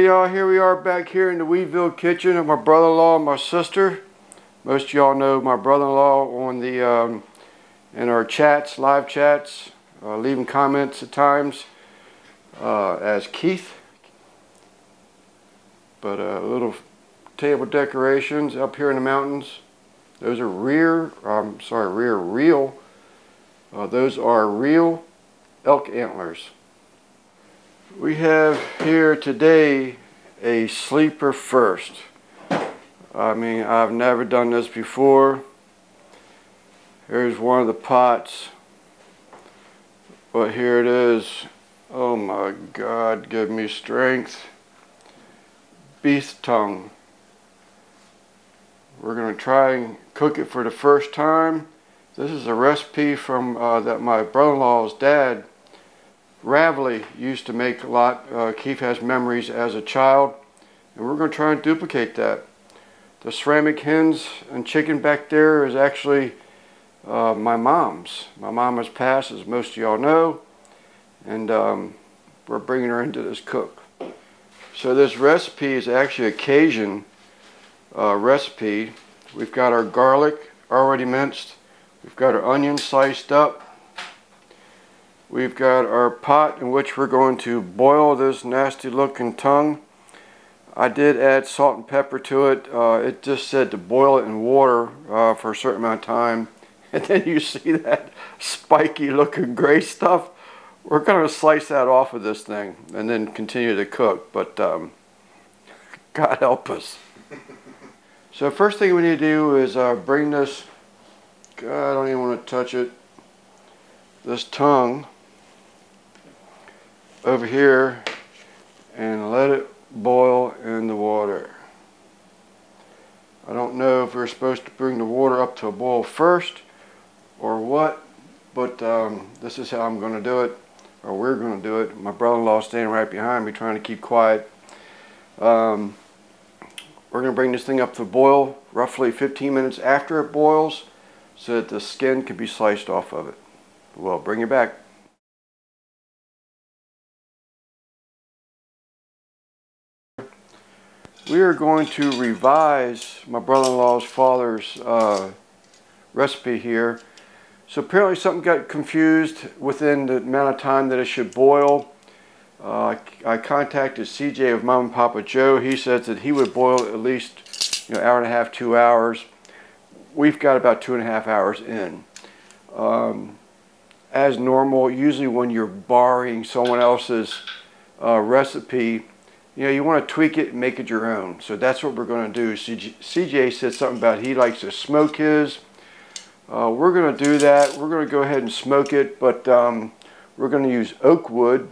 y'all, here we are back here in the Weeville kitchen of my brother-in-law and my sister. Most of y'all know my brother-in-law on the in our chats, live chats, leaving comments at times as Keith. But little table decorations up here in the mountains. Those are real. Those are real elk antlers. We have here today a sleeper first. I mean, I've never done this before. Here's one of the pots. But here it is. Oh my God, give me strength. Beef tongue. We're going to try and cook it for the first time. This is a recipe from that my brother-in-law's dad, Raveley, used to make a lot. Keith has memories as a child, and we're going to try and duplicate that. The ceramic hens and chicken back there is actually my mom's. My mom has passed, as most of y'all know, and we're bringing her into this cook. So this recipe is actually a Cajun recipe. We've got our garlic already minced. We've got our onions sliced up. We've got our pot in which we're going to boil this nasty looking tongue. I did add salt and pepper to it. It just said to boil it in water for a certain amount of time. And then you see that spiky looking gray stuff. We're going to slice that off of this thing and then continue to cook. But God help us. So first thing we need to do is bring this, God, I don't even want to touch it, this tongue over here and let it boil in the water. I don't know if we're supposed to bring the water up to a boil first or what, but this is how I'm going to do it, or we're going to do it. My brother-in-law is standing right behind me trying to keep quiet. We're going to bring this thing up to boil roughly 15 minutes after it boils so that the skin can be sliced off of it. Well, bring it back. We are going to revise my brother-in-law's father's recipe here. So apparently something got confused within the amount of time that it should boil. I contacted CJ of Mom and Papa Joe. He said that he would boil at least hour and a half, 2 hours. We've got about 2.5 hours in. As normal, usually when you're borrowing someone else's recipe, you want to tweak it and make it your own. So that's what we're going to do. CJ said something about he likes to smoke his. We're going to do that. We're going to go ahead and smoke it, but we're going to use oak wood.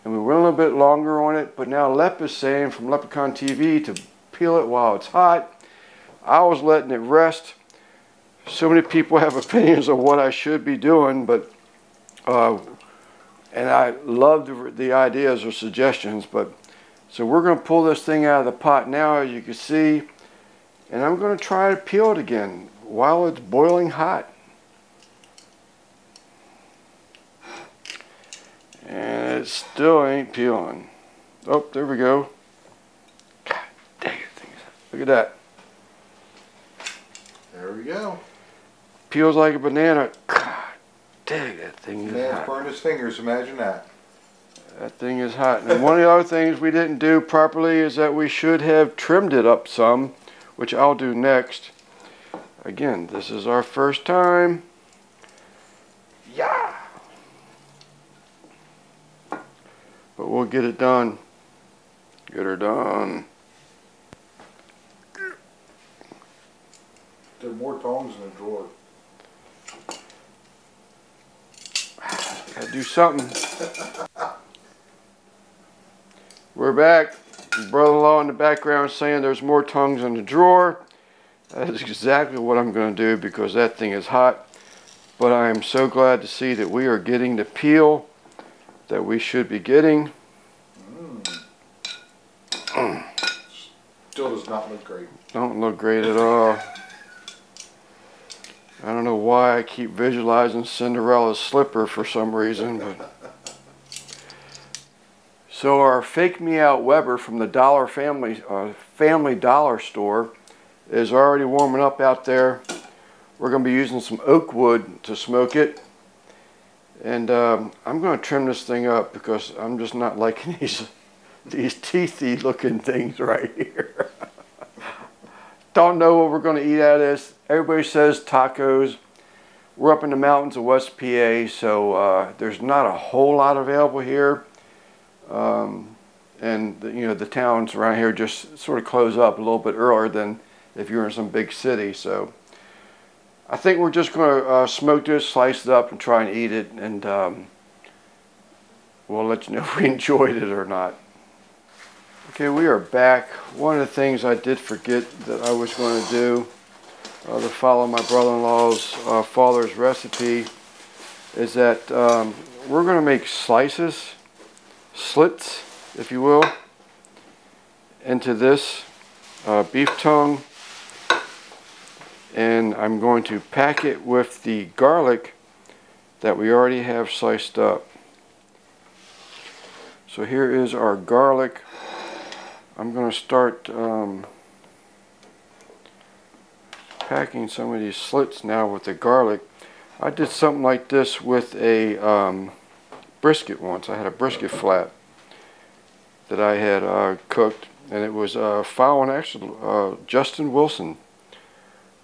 And we went a little bit longer on it, but now Lep is saying from Leprechaun TV to peel it while it's hot. I was letting it rest. So many people have opinions of what I should be doing, but and I love the ideas or suggestions, but so we're going to pull this thing out of the pot now, as you can see, and I'm going to try to peel it again while it's boiling hot. And it still ain't peeling. Oh, there we go. God dang it. Look at that. There we go. Peels like a banana. God dang, that thing is hot. Man's burned his fingers, imagine that. That thing is hot. And one of the other things we didn't do properly is that we should have trimmed it up some, which I'll do next. Again, this is our first time. Yeah. But we'll get it done. Get her done. There are more tongs in the drawer. Gotta do something. We're back. Brother-in-law in the background saying there's more tongues in the drawer. That is exactly what I'm going to do because that thing is hot. But I am so glad to see that we are getting the peel that we should be getting. Still does not look great. Don't look great at all. I don't know why I keep visualizing Cinderella's slipper for some reason, but So our Fake Me Out Weber from the Family Dollar store is already warming up out there. We're going to be using some oak wood to smoke it. And I'm going to trim this thing up because I'm just not liking these teethy looking things right here. Don't know what we're going to eat out of this. Everybody says tacos. We're up in the mountains of West PA, so there's not a whole lot available here. And the towns around here just sort of close up a little bit earlier than if you're in some big city. So I think we're just going to smoke this, slice it up, and try and eat it. And we'll let you know if we enjoyed it or not. Okay, we are back. One of the things I did forget that I was going to do to follow my brother-in-law's father's recipe is that we're going to make slices, slits, if you will, into this beef tongue, and I'm going to pack it with the garlic that we already have sliced up. So here is our garlic. I'm going to start packing some of these slits now with the garlic. I did something like this with a brisket once. I had a brisket flat that I had cooked, and it was following actually Justin Wilson,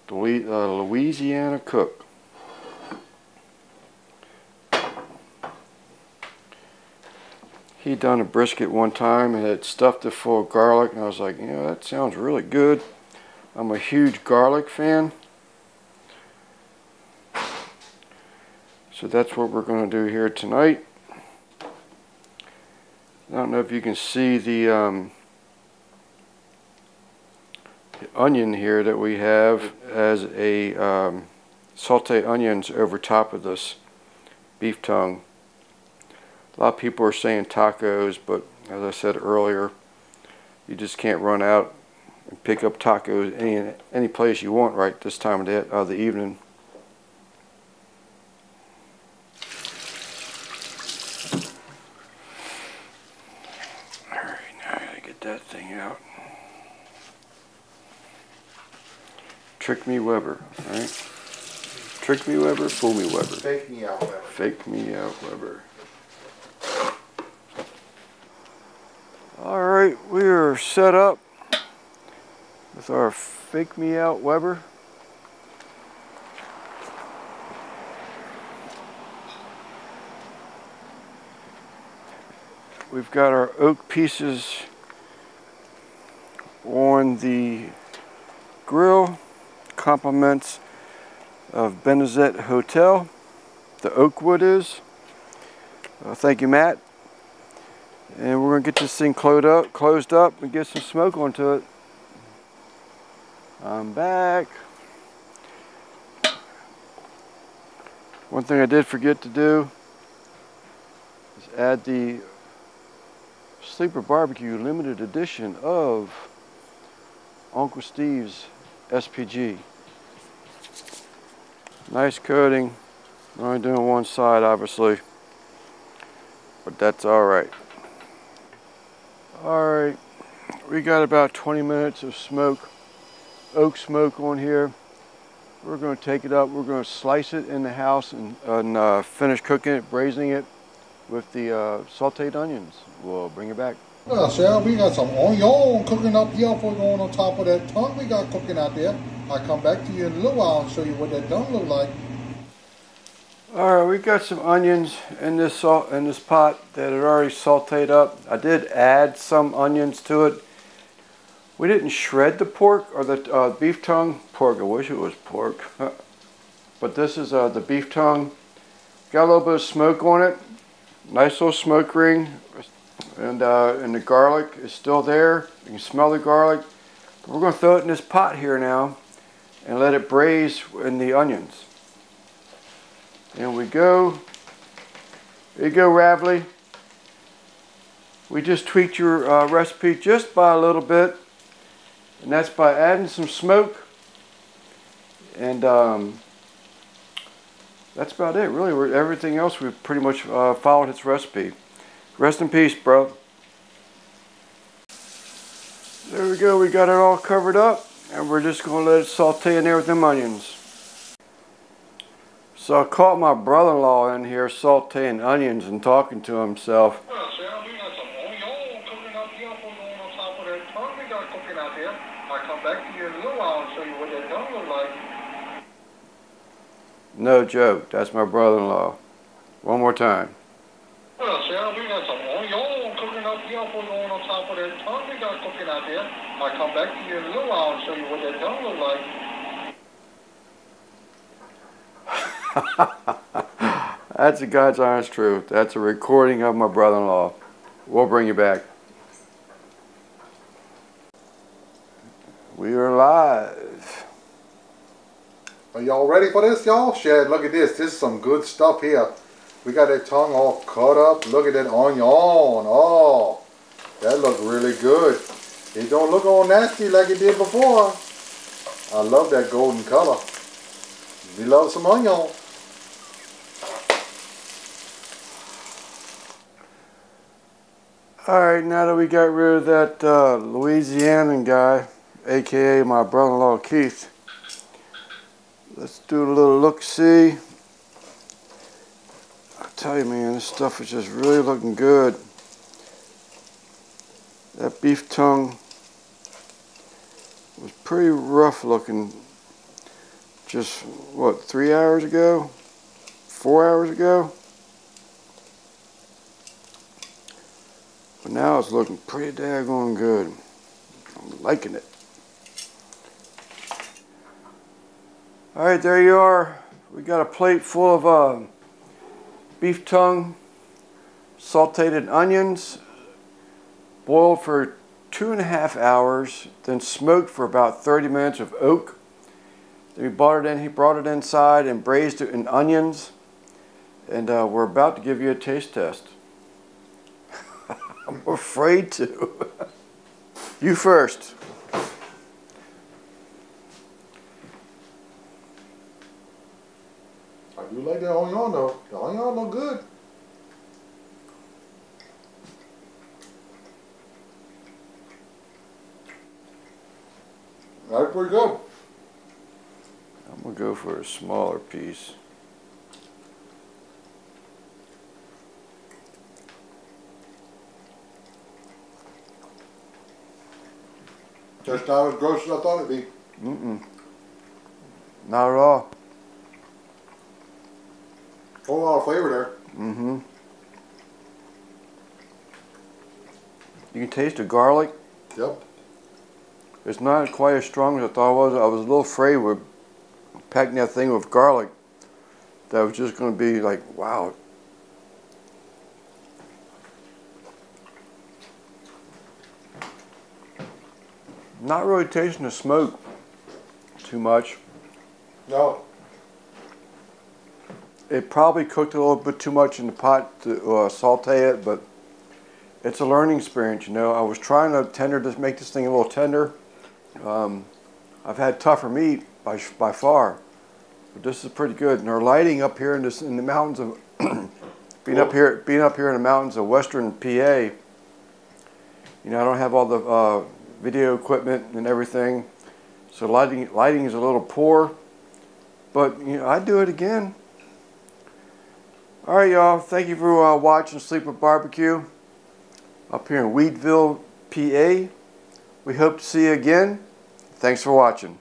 the Louisiana cook. He done a brisket one time and had stuffed it full of garlic, and I was like, that sounds really good. I'm a huge garlic fan. So that's what we're going to do here tonight. I don't know if you can see the onion here that we have as a saute onions over top of this beef tongue. A lot of people are saying tacos, but as I said earlier, you just can't run out and pick up tacos any place you want right this time of the evening. Alright, now I gotta get that thing out. Trick me Weber, right? Trick me Weber, fool me Weber. Fake me out Weber. Fake me out Weber. Alright, we are set up with our Fake Me Out Weber. We've got our oak pieces on the grill, compliments of Benazet Hotel, the oak wood is. Thank you, Matt. And we're going to get this thing closed up and get some smoke onto it. I'm back. One thing I did forget to do is add the Sleeper Barbecue limited edition of Uncle Steve's SPG. Nice coating. I'm only doing one side, obviously, but that's alright. Alright, we got about 20 minutes of smoke, oak smoke on here. We're going to take it up, we're going to slice it in the house and finish cooking it, braising it with the sauteed onions. We'll bring it back. Well, Sarah, we got some onion cooking up here for going on top of that tongue we got cooking out there. I'll come back to you in a little while and show you what that tongue look like. Alright, we got some onions in this pot that had already sauteed up. I did add some onions to it. We didn't shred the pork or the beef tongue. Pork, I wish it was pork. But this is the beef tongue. Got a little bit of smoke on it. Nice little smoke ring. And the garlic is still there. You can smell the garlic. But we're going to throw it in this pot here now and let it braise in the onions. And we go. There you go, Raveley. We just tweaked your recipe just by a little bit, and that's by adding some smoke. And that's about it, really. Everything else we've pretty much followed its recipe. Rest in peace, bro. go. We got it all covered up, and we're just going to let it saute in there with them onions. So I caught my brother-in-law in here sauteing onions and talking to himself. Well, Sam, we got some onion cooking up here for going on top of that tongue we got cooking out there. I'll come back to you in a little while and show you what that tongue looks like. No joke, that's my brother-in-law. One more time. Well, Sam, we got some onion cooking up here for going on top of that tongue we got cooking out there. I'll come back to you in a little while and show you what that tongue looks like. That's the God's honest truth. That's a recording of my brother-in-law. We'll bring you back. We are live. Are y'all ready for this, y'all? Shad, look at this. This is some good stuff here. We got that tongue all cut up. Look at that onion. Oh, that look really good. It don't look all nasty like it did before. I love that golden color. We love some onion. Alright, now that we got rid of that Louisianan guy, aka my brother-in-law Keith, let's do a little look-see. I tell you, man, this stuff is just really looking good. That beef tongue was pretty rough looking just, what, 3 hours ago? 4 hours ago? But now it's looking pretty daggone good. I'm liking it. Alright, there you are. We got a plate full of beef tongue, sauteed onions, boiled for 2.5 hours, then smoked for about 30 minutes with oak. Then he brought it inside and braised it in onions. And we're about to give you a taste test. I'm afraid to. You first. I do like that onion though. The onion look good. That's pretty good. I'm going to go for a smaller piece. Just not as gross as I thought it'd be. Not at all. Whole lot of flavor there. You can taste the garlic. Yep. It's not quite as strong as I thought it was. I was a little afraid with packing that thing with garlic that was just going to be like, wow. Not really tasting the smoke too much. No. It probably cooked a little bit too much in the pot to saute it, but it's a learning experience, you know. I was trying to make this thing a little tender. I've had tougher meat by far, but this is pretty good. And our lighting up here in the mountains of being up here in the mountains of western PA. You know, I don't have all the video equipment and everything, so lighting is a little poor, but you know, I'd do it again. Alright y'all, thank you for watching Sleep with Barbecue up here in Wheatville, PA. We hope to see you again. Thanks for watching.